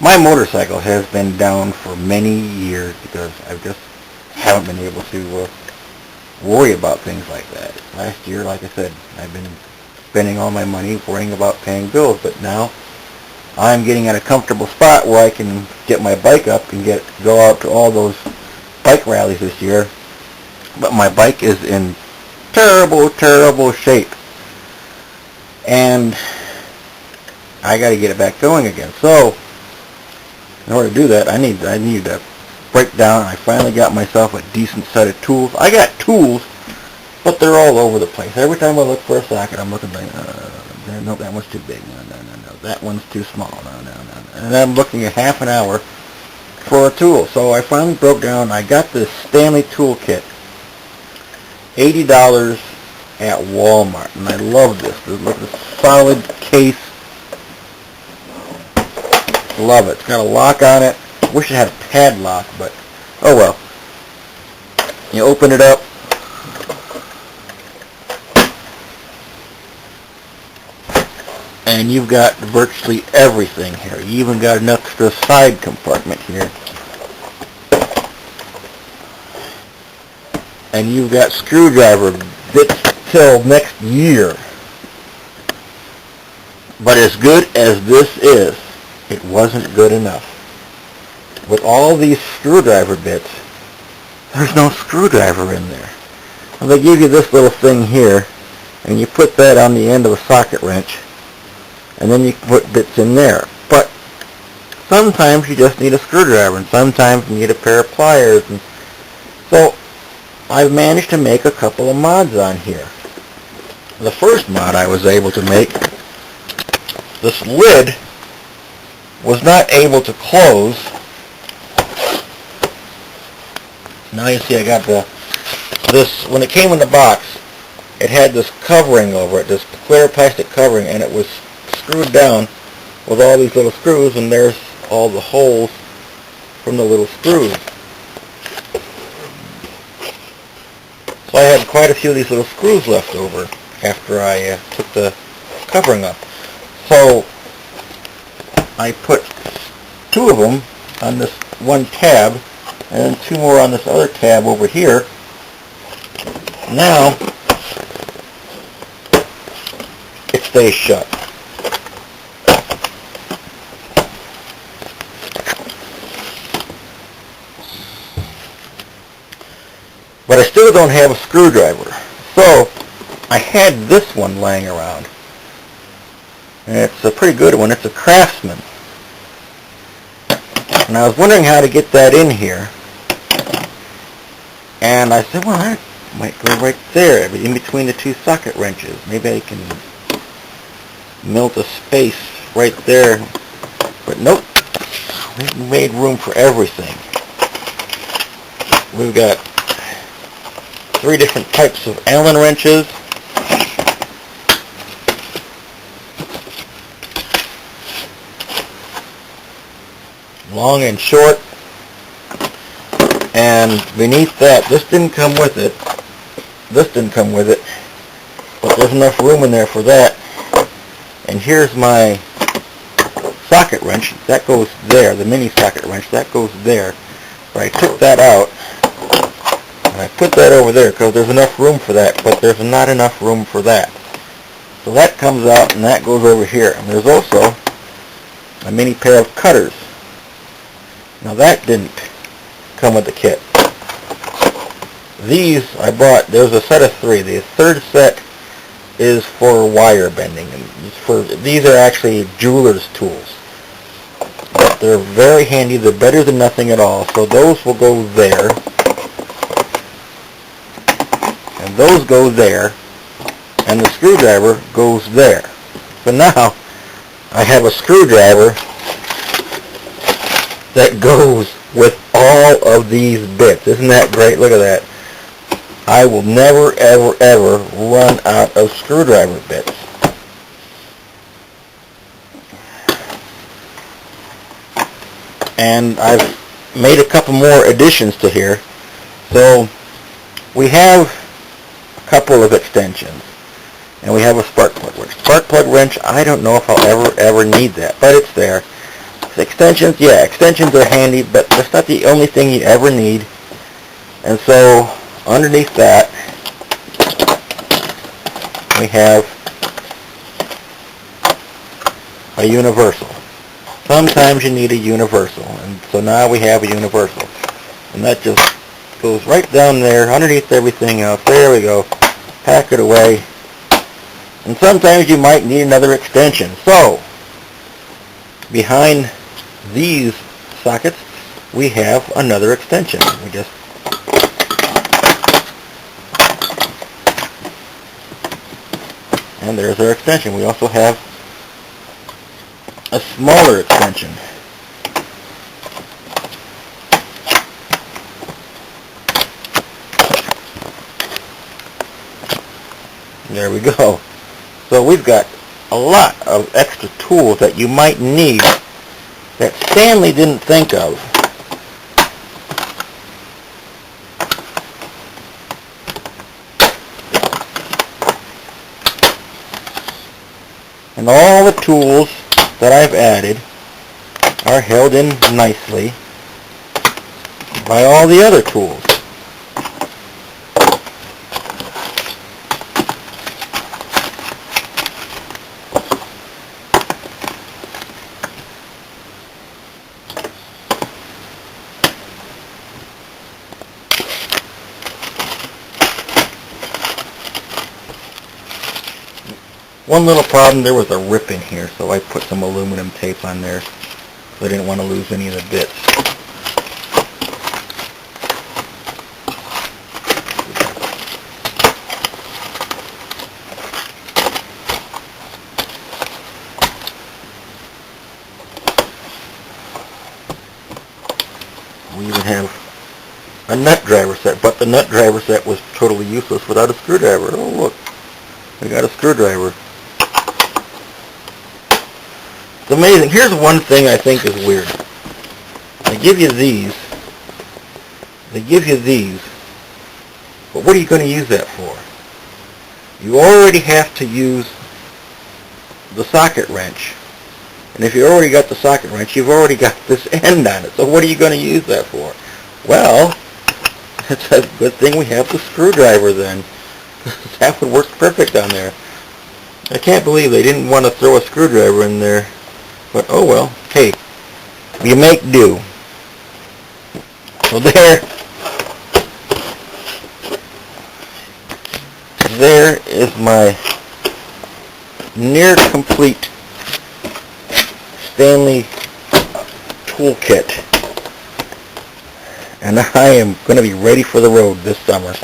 My motorcycle has been down for many years because I just haven't been able to worry about things like that. Last year, like I said, I've been spending all my money worrying about paying bills, but now I'm getting at a comfortable spot where I can get my bike up and go out to all those bike rallies this year. But my bike is in terrible, terrible shape, and I got to get it back going again. So in order to do that, I need to break down. I finally got myself a decent set of tools. I got tools, but they're all over the place. Every time I look for a socket, I'm looking like, no, that one's too big. No, that one's too small. No. And I'm looking at half an hour for a tool. So I finally broke down. I got this Stanley tool kit, $80 at Walmart, and I love this. Look at the solid case. Love it. It's got a lock on it. Wish it had a padlock, but oh well. You open it up. And you've got virtually everything here. You even got an extra side compartment here. And you've got screwdriver bits till next year. But as good as this is, it wasn't good enough. With all these screwdriver bits, there's no screwdriver in there. Well, they give you this little thing here, and you put that on the end of a socket wrench, and then you put bits in there. But sometimes you just need a screwdriver, and sometimes you need a pair of pliers. And so I've managed to make a couple of mods on here. The first mod I was able to make, this lid was not able to close. Now you see I got this, when it came in the box, it had this covering over it, this clear plastic covering, and it was screwed down with all these little screws, and there's all the holes from the little screws. So I had quite a few of these little screws left over after I took the covering up. So I put 2 of them on this one tab, and then 2 more on this other tab over here. Now it stays shut. But I still don't have a screwdriver. So I had this one laying around. And it's a pretty good one. It's a Craftsman. And I was wondering how to get that in here. And I said, well, I might go right there, in between the 2 socket wrenches. Maybe I can melt a space right there. But nope. We made room for everything. We've got 3 different types of Allen wrenches. Long and short. And beneath that, this didn't come with it. This didn't come with it. But there's enough room in there for that. And here's my socket wrench. That goes there. The mini socket wrench. That goes there. But I took that out. And I put that over there because there's enough room for that. But there's not enough room for that. So that comes out and that goes over here. And there's also a mini pair of cutters. Now that didn't come with the kit. These I bought, there's a set of 3. The third set is for wire bending. And these are actually jeweler's tools. But they're very handy. They're better than nothing at all. So those will go there. And those go there. And the screwdriver goes there. So now I have a screwdriver that goes with all of these bits. Isn't that great? Look at that. I will never, ever, ever run out of screwdriver bits. And I've made a couple more additions to here. So we have a couple of extensions. And we have a spark plug wrench. Spark plug wrench, I don't know if I'll ever need that, but it's there. extensions, yeah, extensions are handy, but that's not the only thing you ever need. And so, underneath that, we have a universal. Sometimes you need a universal, and so now we have a universal. And that just goes right down there, underneath everything else. There we go. Pack it away. And sometimes you might need another extension. So, behind these sockets, we have another extension. We just and there's our extension. We also have a smaller extension. There we go. So we've got a lot of extra tools that you might need that Stanley didn't think of. And all the tools that I've added are held in nicely by all the other tools. One little problem, there was a rip in here, so I put some aluminum tape on there. So I didn't want to lose any of the bits. We even have a nut driver set, but the nut driver set was totally useless without a screwdriver. Oh look, we got a screwdriver. It's amazing. Here's one thing I think is weird. They give you these. But what are you going to use that for? You already have to use the socket wrench. And if you already got the socket wrench, you've already got this end on it. So what are you going to use that for? Well, it's a good thing we have the screwdriver then. That would work perfect on there. I can't believe they didn't want to throw a screwdriver in there. But oh well, hey, you make do. So there is my near complete Stanley toolkit. And I am going to be ready for the road this summer.